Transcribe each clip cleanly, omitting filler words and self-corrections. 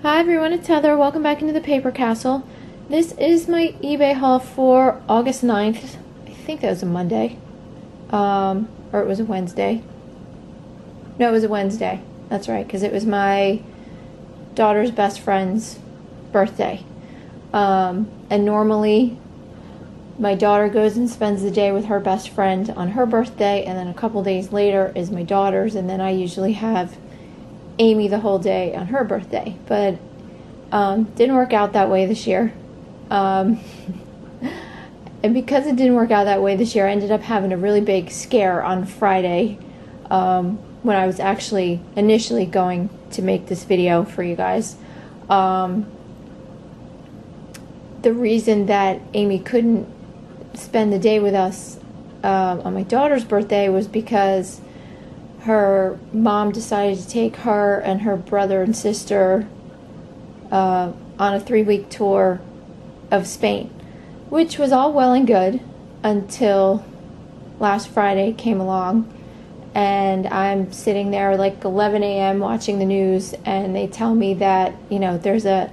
Hi everyone, it's Heather. Welcome back into the Paper Castle. This is my eBay haul for August 9th. I think that was a Monday. Or it was a Wednesday. No, it was a Wednesday. That's right, because it was my daughter's best friend's birthday. And normally my daughter goes and spends the day with her best friend on her birthday, and then a couple days later is my daughter's, and then I usually have Amy the whole day on her birthday. But didn't work out that way this year. And because it didn't work out that way this year, I ended up having a really big scare on Friday when I was actually initially going to make this video for you guys. The reason that Amy couldn't spend the day with us on my daughter's birthday was because her mom decided to take her and her brother and sister on a 3-week tour of Spain, which was all well and good until last Friday came along, and I'm sitting there like 11 a.m. watching the news, and they tell me that, you know, there's a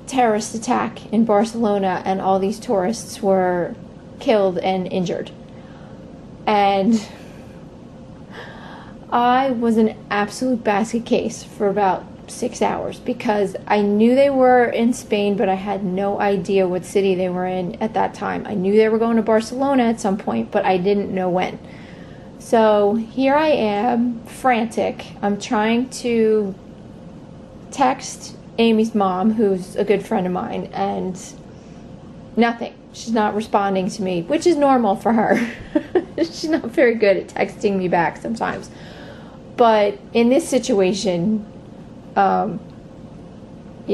terrorist attack in Barcelona and all these tourists were killed and injured. And I was an absolute basket case for about 6 hours because I knew they were in Spain, but I had no idea what city they were in at that time. I knew they were going to Barcelona at some point, but I didn't know when. So here I am, frantic. I'm trying to text Amy's mom, who's a good friend of mine, and nothing. She's not responding to me, which is normal for her. She's not very good at texting me back sometimes. But in this situation, you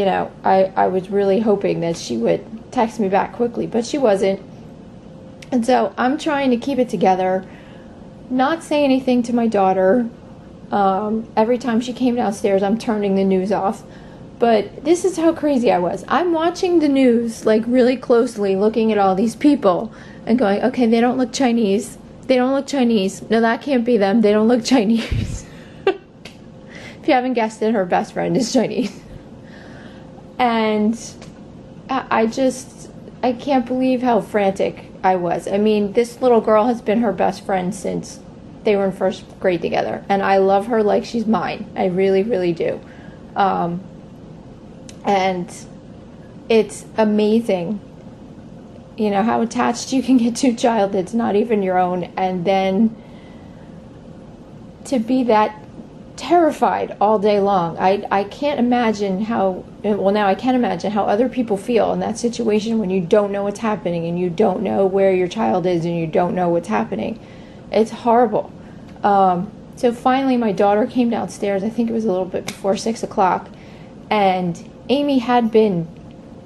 know, I was really hoping that she would text me back quickly, but she wasn't. And so I'm trying to keep it together, not say anything to my daughter. Every time she came downstairs, I'm turning the news off. But this is how crazy I was. I'm watching the news, like, really closely, looking at all these people and going, okay, they don't look Chinese. They don't look Chinese. No, that can't be them. They don't look Chinese. If you haven't guessed it, her best friend is Chinese. And I can't believe how frantic I was. I mean, this little girl has been her best friend since they were in first grade together. And I love her like she's mine. I really, really do. And it's amazing, you know, how attached you can get to a child that's not even your own, and then to be that terrified all day long. I can't imagine how, well, now I can imagine how other people feel in that situation when you don't know what's happening and you don't know where your child is and you don't know what's happening. It's horrible. So finally my daughter came downstairs. I think it was a little bit before 6 o'clock, and Amy had been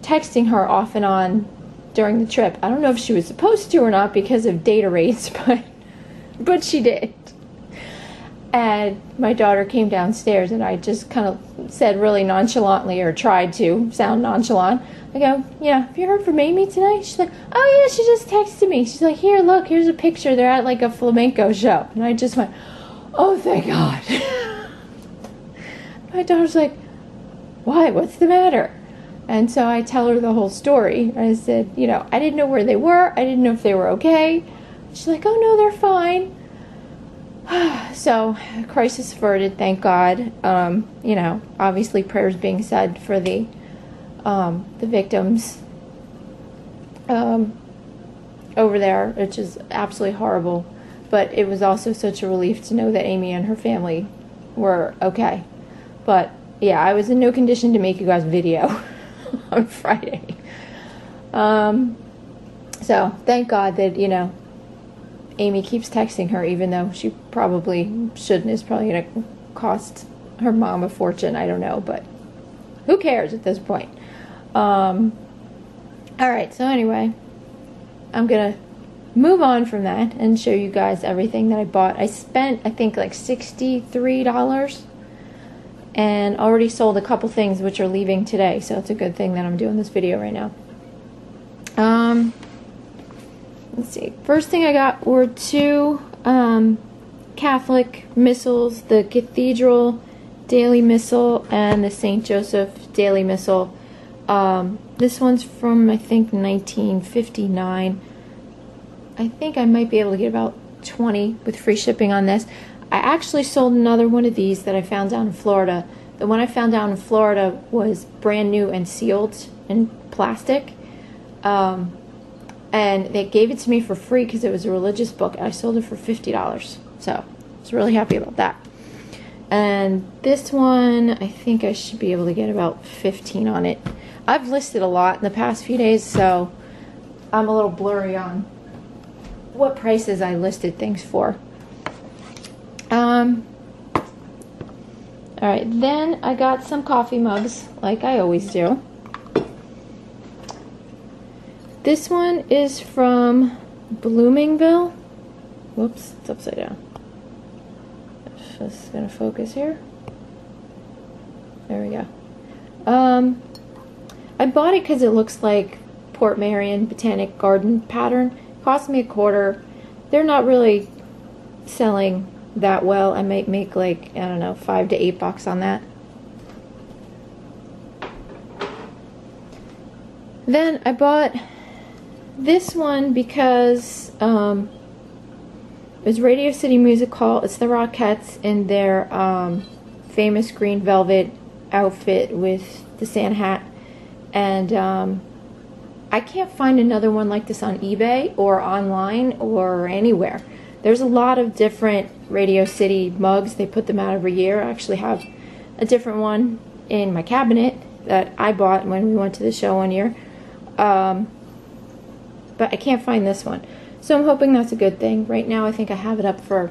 texting her off and on during the trip. I don't know if she was supposed to or not because of data rates, but she did. And my daughter came downstairs, and I just kind of said really nonchalantly, or tried to sound nonchalant. I go, yeah, have you heard from Amy today? She's like, oh yeah, she just texted me. She's like, here, look, here's a picture. They're at like a flamenco show. And I just went, oh, thank God. My daughter's like, why? What's the matter? And so I tell her the whole story. I said, you know, I didn't know where they were. I didn't know if they were okay. She's like, oh no, they're fine. So, crisis averted, thank God. You know, obviously prayers being said for the victims over there, which is absolutely horrible. But it was also such a relief to know that Amy and her family were okay. But yeah, I was in no condition to make you guys a video on Friday. So thank God that, you know, Amy keeps texting her, even though she probably shouldn't. It's probably going to cost her mom a fortune. I don't know, but who cares at this point? Alright, so anyway, I'm going to move on from that and show you guys everything that I bought. I spent, I think, like $63 and already sold a couple things which are leaving today, so it's a good thing that I'm doing this video right now. Let's see. First thing I got were two Catholic missals, the Cathedral Daily Missal and the St. Joseph Daily Missal. This one's from, I think, 1959. I think I might be able to get about 20 with free shipping on this. I actually sold another one of these that I found down in Florida. The one I found down in Florida was brand new and sealed in plastic. And they gave it to me for free because it was a religious book. I sold it for $50. So I was really happy about that. And this one, I think I should be able to get about 15 on it. I've listed a lot in the past few days, so I'm a little blurry on what prices I listed things for. Alright, then I got some coffee mugs, like I always do. This one is from Bloomingville. Whoops, it's upside down. Just gonna focus here. There we go. I bought it because it looks like Port Marion Botanic Garden pattern. It cost me $1. They're not really selling that well. I might make like, I don't know, $5 to $8 on that. Then I bought this one because it was Radio City Music Hall. It's the Rockettes in their famous green velvet outfit with the Santa hat. And I can't find another one like this on eBay or online or anywhere. There's a lot of different Radio City mugs. They put them out every year. I actually have a different one in my cabinet that I bought when we went to the show one year. But I can't find this one. So I'm hoping that's a good thing. Right now I think I have it up for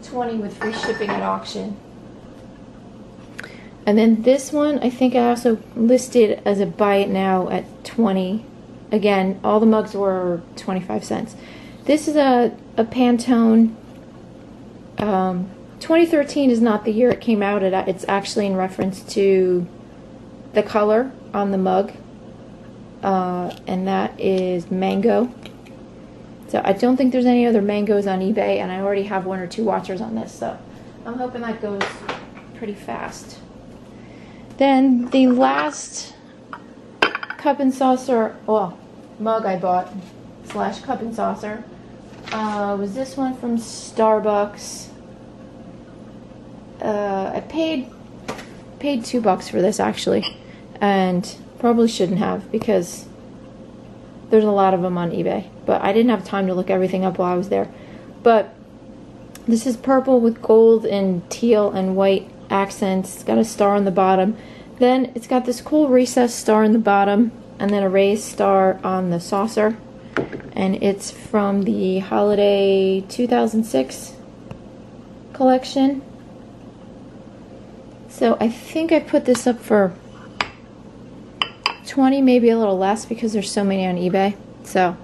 20 with free shipping at auction. And then this one, I think I also listed as a buy it now at 20. Again, all the mugs were 25 cents. This is a Pantone. 2013 is not the year it came out. It's actually in reference to the color on the mug. And that is mango. So I don't think there's any other mangoes on eBay, and I already have 1 or 2 watchers on this, so I'm hoping that goes pretty fast. Then the last cup and saucer, well, mug I bought / cup and saucer was this one from Starbucks. I paid $2 for this actually, and probably shouldn't have because there's a lot of them on eBay, but I didn't have time to look everything up while I was there. But this is purple with gold and teal and white accents. It's got a star on the bottom. Then it's got this cool recessed star in the bottom and then a raised star on the saucer. And it's from the holiday 2006 collection. So I think I put this up for 20, maybe a little less because there's so many on eBay. So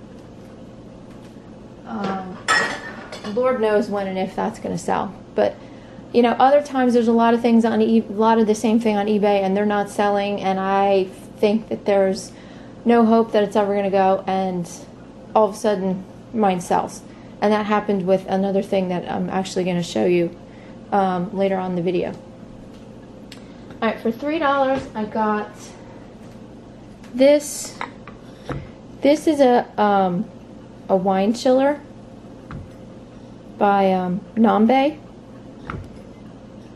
Lord knows when and if that's going to sell. But you know, other times there's a lot of things on a lot of the same thing on eBay and they're not selling, and I think that there's no hope that it's ever going to go, and all of a sudden mine sells. And that happened with another thing that I'm actually going to show you later on in the video. Alright, for $3 I got this. This is a wine chiller by Nambe.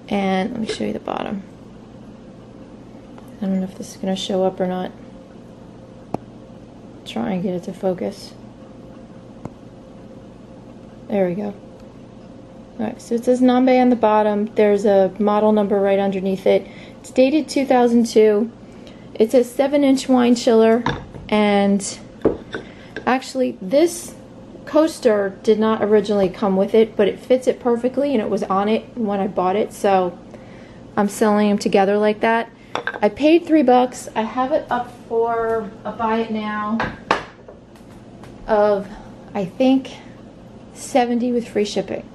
And let me show you the bottom. I don't know if this is going to show up or not. Try and get it to focus. There we go. Alright, so it says Nambe on the bottom. There's a model number right underneath it. It's dated 2002. It's a 7-inch wine chiller, and actually this coaster did not originally come with it, but it fits it perfectly and it was on it when I bought it, so I'm selling them together like that. I paid $3. I have it up for a buy it now of, I think, 70 with free shipping.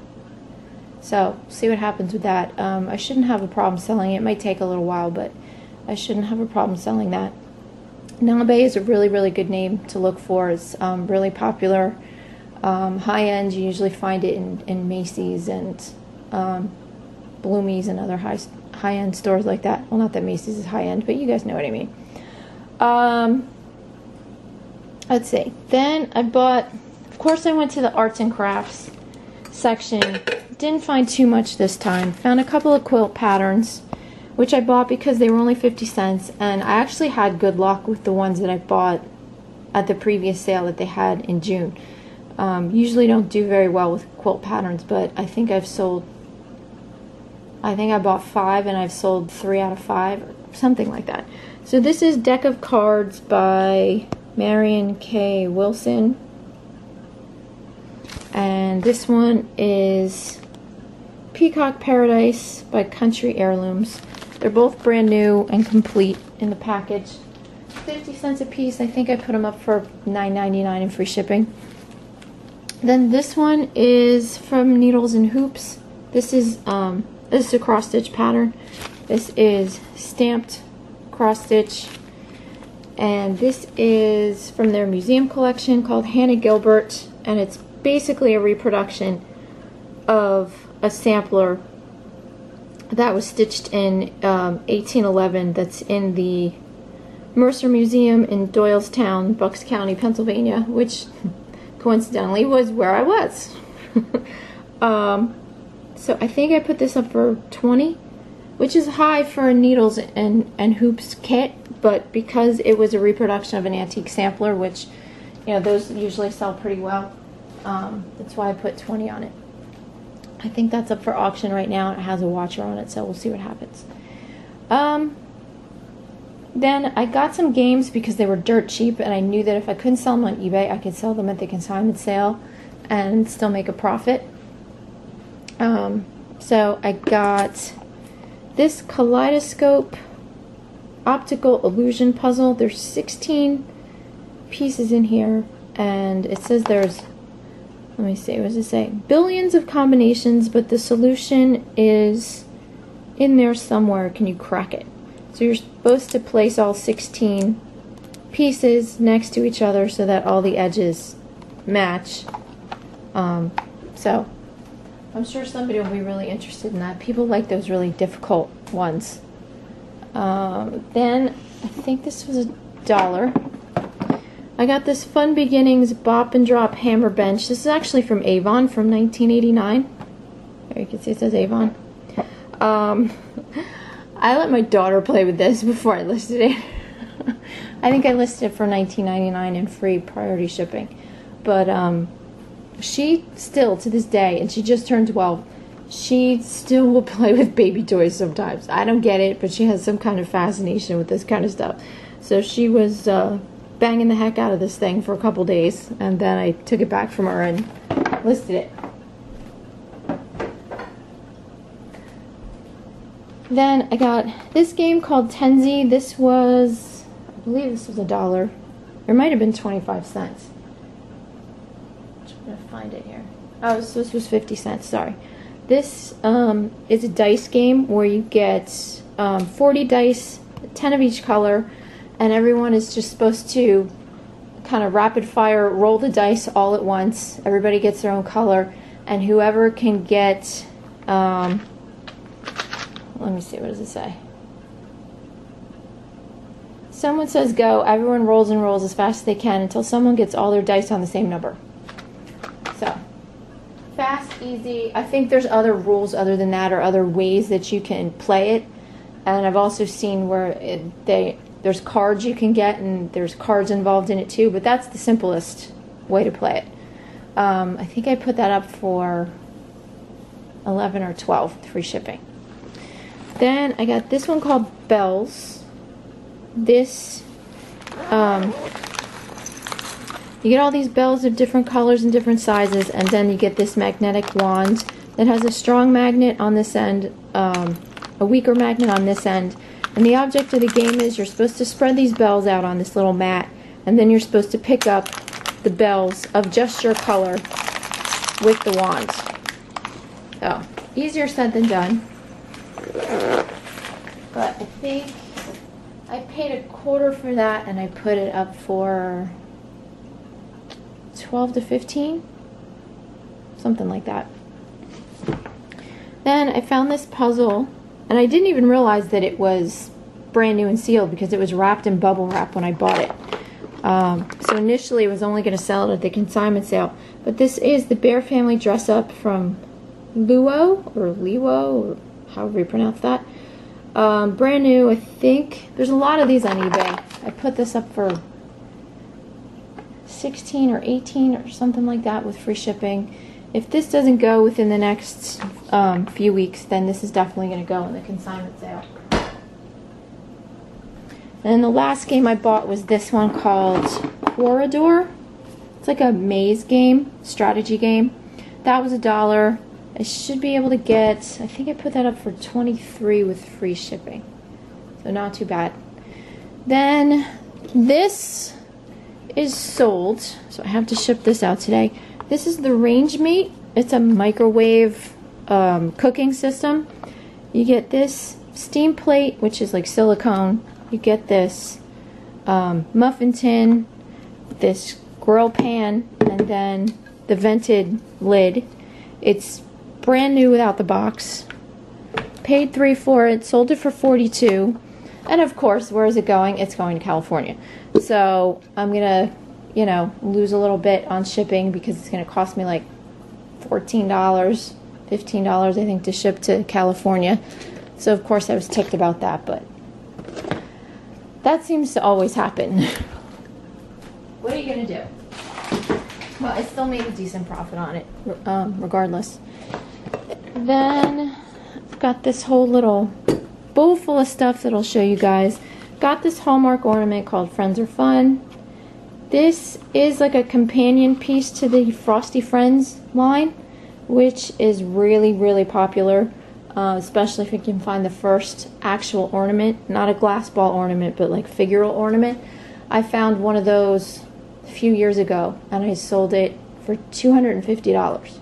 So see what happens with that. I shouldn't have a problem selling it. It might take a little while, but I shouldn't have a problem selling that. Nambe is a really, really good name to look for. It's really popular. High end, you usually find it in Macy's and Bloomies and other high-end stores like that. Well, not that Macy's is high-end, but you guys know what I mean. Let's see. Then I bought, of course I went to the arts and crafts section. Didn't find too much this time. Found a couple of quilt patterns, which I bought because they were only 50 cents. And I actually had good luck with the ones that I bought at the previous sale that they had in June. Usually don't do very well with quilt patterns, but I think I bought 5 and I've sold 3 out of 5, or something like that. So this is Deck of Cards by Marion K. Wilson. And this one is Peacock Paradise by Country Heirlooms. They're both brand new and complete in the package. 50 cents a piece. I think I put them up for $9.99 in free shipping. Then this one is from Needles and Hoops. This is a cross stitch pattern. This is stamped cross stitch, and this is from their museum collection called Hannah Gilbert, and it's basically a reproduction of a sampler that was stitched in 1811. That's in the Mercer Museum in Doylestown, Bucks County, Pennsylvania, which coincidentally was where I was. So I think I put this up for $20, which is high for a needles and hoops kit, but because it was a reproduction of an antique sampler, which, you know, those usually sell pretty well, that's why I put 20 on it. I think that's up for auction right now. It has a watcher on it, so we'll see what happens. Then I got some games because they were dirt cheap, and I knew that if I couldn't sell them on eBay, I could sell them at the consignment sale and still make a profit. So I got this Kaleidoscope Optical Illusion Puzzle. There's 16 pieces in here, and it says there's, let me see, what does it say? Billions of combinations, but the solution is in there somewhere. Can you crack it? So you're supposed to place all 16 pieces next to each other so that all the edges match. So I'm sure somebody will be really interested in that. People like those really difficult ones. Then I think this was $1. I got this Fun Beginnings Bop and Drop Hammer Bench. This is actually from Avon from 1989. There you can see it says Avon. I let my daughter play with this before I listed it. I think I listed it for $19.99 in free priority shipping. But she still, to this day, and she just turned 12, she still will play with baby toys sometimes. I don't get it, but she has some kind of fascination with this kind of stuff. So she was banging the heck out of this thing for a couple days, and then I took it back from her and listed it. Then I got this game called Tenzi. This was, I believe this was $1. It might have been 25 cents. I'm going to find it here. Oh, so this was 50 cents, sorry. This is a dice game where you get 40 dice, 10 of each color, and everyone is just supposed to kind of rapid fire roll the dice all at once. Everybody gets their own color, and whoever can get, let me see, what does it say? Someone says go, everyone rolls and rolls as fast as they can until someone gets all their dice on the same number. So, fast, easy. I think there's other rules other than that, or other ways that you can play it. And I've also seen where there's cards you can get, and there's cards involved in it too, but that's the simplest way to play it. I think I put that up for $11 or $12 free shipping. Then I got this one called Bells. This, you get all these bells of different colors and different sizes, and then you get this magnetic wand that has a strong magnet on this end, a weaker magnet on this end. And the object of the game is you're supposed to spread these bells out on this little mat, and then you're supposed to pick up the bells of just your color with the wand. So, easier said than done. But I think I paid $0.25 for that, and I put it up for 12 to 15, something like that. Then I found this puzzle, and I didn't even realize that it was brand new and sealed because it was wrapped in bubble wrap when I bought it. So initially it was only going to sell it at the consignment sale. But this is the Bear Family dress up from Luo, or however you pronounce that. Brand new, I think. There's a lot of these on eBay. I put this up for 16 or 18 or something like that with free shipping. If this doesn't go within the next few weeks, then this is definitely going to go in the consignment sale. And the last game I bought was this one called Corridor. It's like a maze game, strategy game. That was $1. I should be able to get, I think I put that up for 23 with free shipping. So not too bad. Then this is sold, so I have to ship this out today. This is the Range Mate. It's a microwave cooking system. You get this steam plate, which is like silicone. You get this muffin tin, this grill pan, and then the vented lid. It's brand new without the box. Paid $3 for it, sold it for $42. And of course, where is it going? It's going to California. So I'm gonna, lose a little bit on shipping because it's gonna cost me like $14, $15, I think, to ship to California. So of course I was ticked about that, but that seems to always happen. What are you gonna do? Well, I still made a decent profit on it, regardless. Then I've got this whole little bowl full of stuff that I'll show you guys. Got this Hallmark ornament called Friends Are Fun. This is like a companion piece to the Frosty Friends line, which is really, really popular, especially if you can find the first actual ornament, not a glass ball ornament, but like figural ornament. I found one of those a few years ago, and I sold it for $250.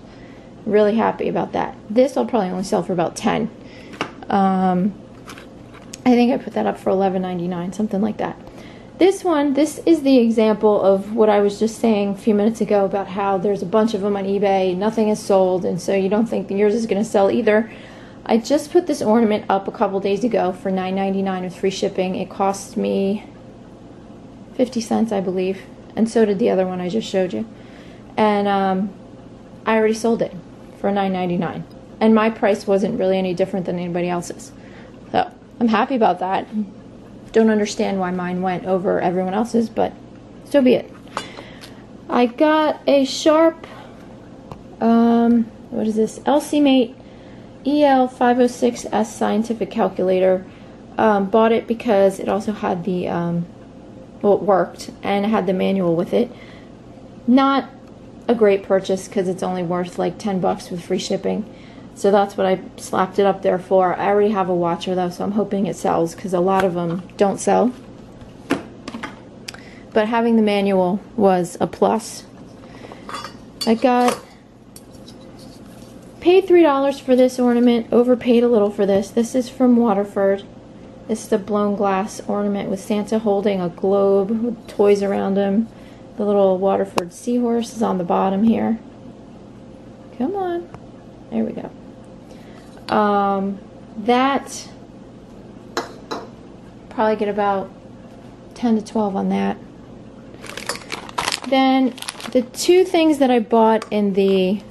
Really happy about that. This I'll probably only sell for about $10. I think I put that up for $11.99, something like that. This is the example of what I was just saying a few minutes ago about how there's a bunch of them on eBay, nothing is sold, and so you don't think yours is going to sell either. I just put this ornament up a couple days ago for $9.99 with free shipping. It cost me 50 cents, I believe, and so did the other one I just showed you. And I already sold it for $9.99, and my price wasn't really any different than anybody else's. So I'm happy about that. Don't understand why mine went over everyone else's, but so be it. I got a Sharp, what is this? LC Mate EL506S scientific calculator. Bought it because it also had the, well, it worked, and it had the manual with it. Not a great purchase because it's only worth like $10 with free shipping. So that's what I slapped it up there for. I already have a watcher though, so I'm hoping it sells because a lot of them don't sell. But having the manual was a plus. I paid $3 for this ornament, overpaid a little for this. This is from Waterford. This is a blown glass ornament with Santa holding a globe with toys around him. The little Waterford seahorse is on the bottom here. Come on. There we go. That probably get about 10 to 12 on that. Then the two things that I bought in the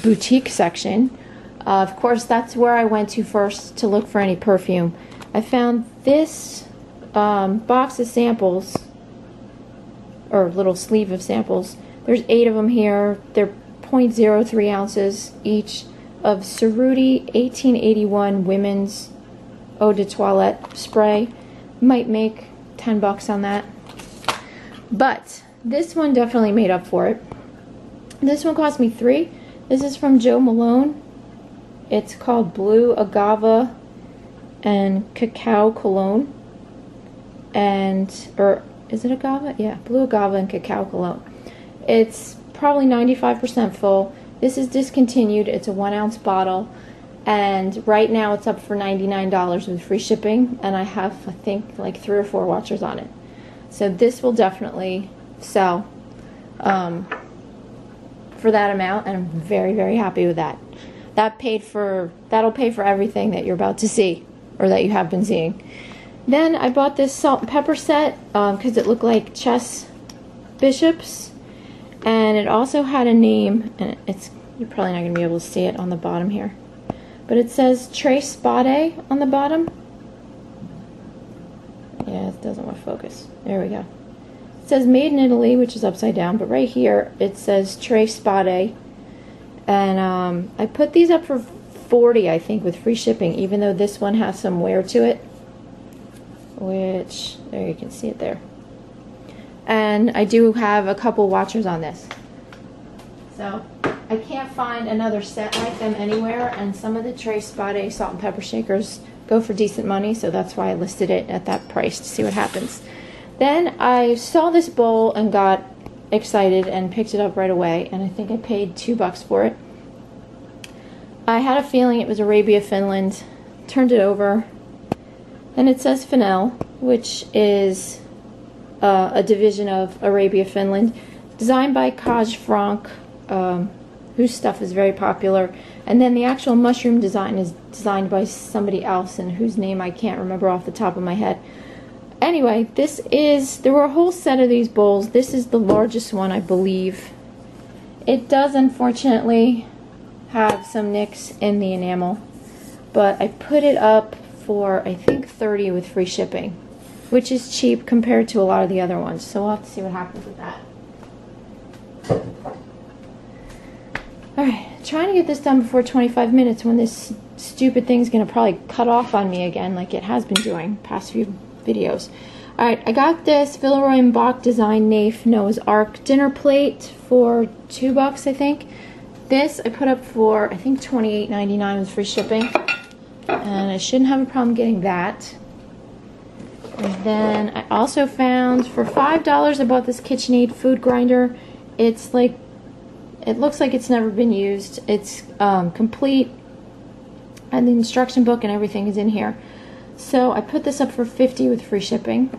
boutique section, of course that's where I went to first to look for any perfume. I found this box of samples, or little sleeve of samples. There's 8 of them here. They're 0.03 ounces each of Cerruti 1881 Women's Eau de Toilette spray. Might make $10 on that. But this one definitely made up for it. This one cost me $3. This is from Joe Malone. It's called Blue Agave and Cacao Cologne. Or is it agave? Yeah, Blue Agave and Cacao Cologne. It's probably 95% full. This is discontinued. It's a 1 ounce bottle, and right now it's up for $99 with free shipping, and I have, I think, like 3 or 4 watchers on it. So this will definitely sell for that amount, and I'm very, very happy with that. that'll pay for everything that you're about to see, or that you have been seeing. Then I bought this salt and pepper set because it looked like chess bishops, and it also had a name, and you're probably not going to be able to see it on the bottom here, but it says Tre Spade on the bottom. Yeah, it doesn't want to focus. There we go. It says made in Italy, which is upside down, but right here it says Tre Spade. And I put these up for $40, I think, with free shipping, even though this one has some wear to it. Which, there, you can see it there. And I do have a couple watchers on this. So, I can't find another set like them anywhere, and some of the Tre Spade salt and pepper shakers go for decent money, so that's why I listed it at that price to see what happens. Then I saw this bowl and got excited and picked it up right away, and I think I paid $2 for it. I had a feeling it was Arabia, Finland. Turned it over, and it says Fennel, which is a division of Arabia, Finland, designed by Kaj Frank, whose stuff is very popular. And then the actual mushroom design is designed by somebody else, and whose name I can't remember off the top of my head. Anyway, there were a whole set of these bowls. This is the largest one, I believe. It does, unfortunately, have some nicks in the enamel, but I put it up for, I think, $30 with free shipping, which is cheap compared to a lot of the other ones. So we'll have to see what happens with that. Alright, trying to get this done before 25 minutes when this stupid thing's going to probably cut off on me again like it has been doing past few videos. Alright, I got this Villeroy and Boch Design Nafe Noah's Ark dinner plate for $2, I think. This I put up for, I think, $28.99 with free shipping. And I shouldn't have a problem getting that. And then I also found, for $5, I bought this KitchenAid food grinder. It's like, it looks like it's never been used. It's complete, and the instruction book and everything is in here. So I put this up for $50 with free shipping.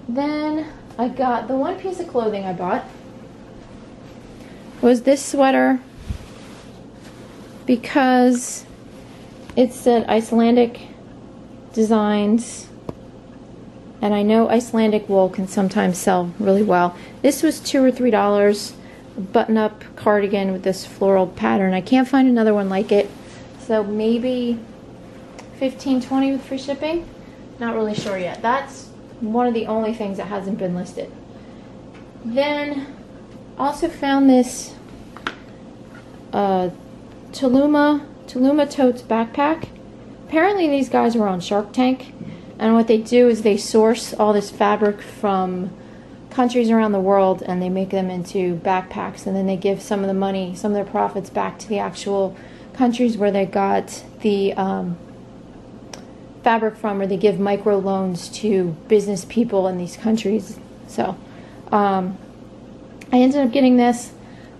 Then I got the one piece of clothing I bought was this sweater, because it said Icelandic designs, and I know Icelandic wool can sometimes sell really well. This was $2 or $3, a button-up cardigan with this floral pattern. I can't find another one like it, so maybe $15, $20 with free shipping. Not really sure yet. That's one of the only things that hasn't been listed. Then also found this Tuluma Totes backpack. Apparently these guys were on Shark Tank, and what they do is they source all this fabric from countries around the world, and they make them into backpacks, and then they give some of the money, some of their profits, back to the actual countries where they got the fabric from, or they give micro loans to business people in these countries. So I ended up getting this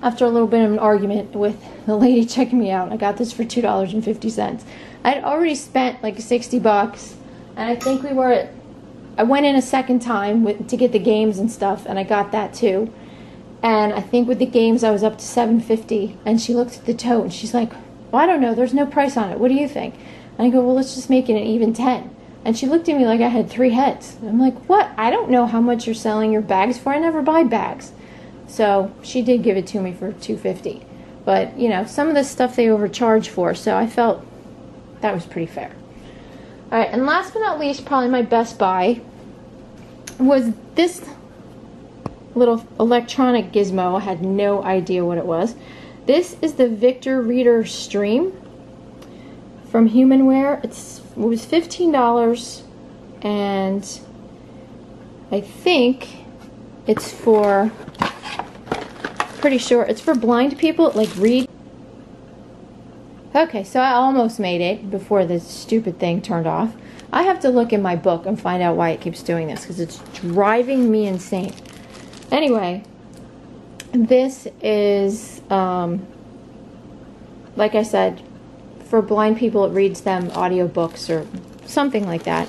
after a little bit of an argument with the lady checking me out. I got this for $2.50. I had already spent like $60, and I think I went in a second time to get the games and stuff, and I got that too. And I think with the games I was up to $7.50, and she looked at the tote and she's like, well, I don't know, there's no price on it, what do you think? And I go, well, let's just make it an even 10. And she looked at me like I had 3 heads. And I'm like, what? I don't know how much you're selling your bags for. I never buy bags. So she did give it to me for $2.50. But, you know, some of this stuff they overcharge for, so I felt that was pretty fair. Alright, and last but not least, probably my best buy was this little electronic gizmo. I had no idea what it was. This is the Victor Reader Stream from Humanware. It was $15, and I think it's for, pretty sure it's for blind people, like read. Okay, so I almost made it before this stupid thing turned off. I have to look in my book and find out why it keeps doing this, because it's driving me insane. Anyway, this is, like I said, for blind people. It reads them audiobooks or something like that.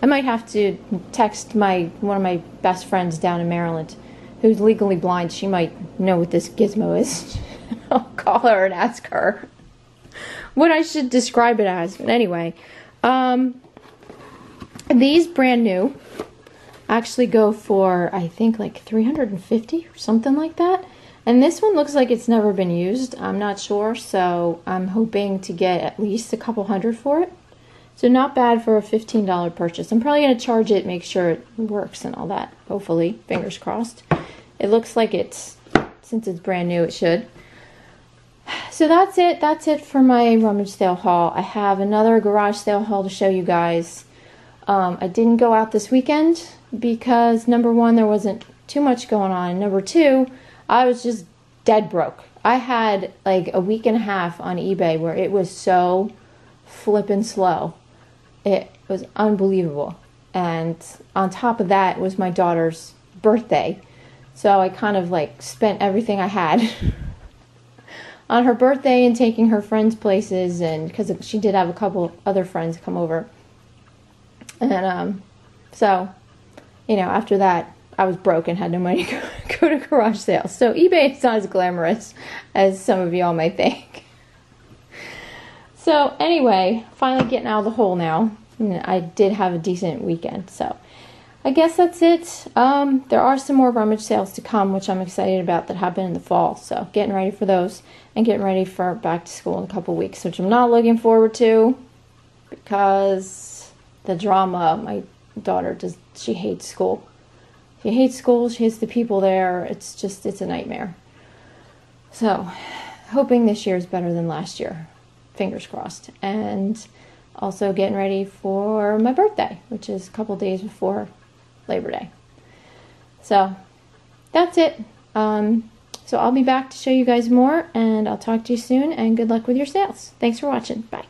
I might have to text one of my best friends down in Maryland who's legally blind. She might know what this gizmo is. I'll call her and ask her what I should describe it as. But anyway, these brand new actually go for, I think, like $350 or something like that. And this one looks like it's never been used. I'm not sure, so I'm hoping to get at least a couple hundred for it. So not bad for a $15 purchase. I'm probably going to charge it, make sure it works and all that. Hopefully, fingers crossed. It looks like it's, since it's brand new, it should. So that's it. That's it for my rummage sale haul. I have another garage sale haul to show you guys. I didn't go out this weekend because, number one, there wasn't too much going on. Number two, I was just dead broke. I had like a week and a half on eBay where it was so flippin' slow. It was unbelievable. And on top of that, it was my daughter's birthday. So I kind of like spent everything I had on her birthday and taking her friends places, and because she did have a couple other friends come over. And so, you know, after that, I was broke and had no money to go to garage sales. So eBay is not as glamorous as some of y'all may think. So anyway, finally getting out of the hole now. And I did have a decent weekend. So I guess that's it. There are some more rummage sales to come, which I'm excited about, that happen in the fall. So getting ready for those and getting ready for back to school in a couple weeks, which I'm not looking forward to because the drama. My daughter she hates school. She hates school. She hates the people there. It's a nightmare. So hoping this year is better than last year. Fingers crossed. And also getting ready for my birthday, which is a couple days before Labor Day. So that's it. So I'll be back to show you guys more, and I'll talk to you soon, and good luck with your sales. Thanks for watching. Bye.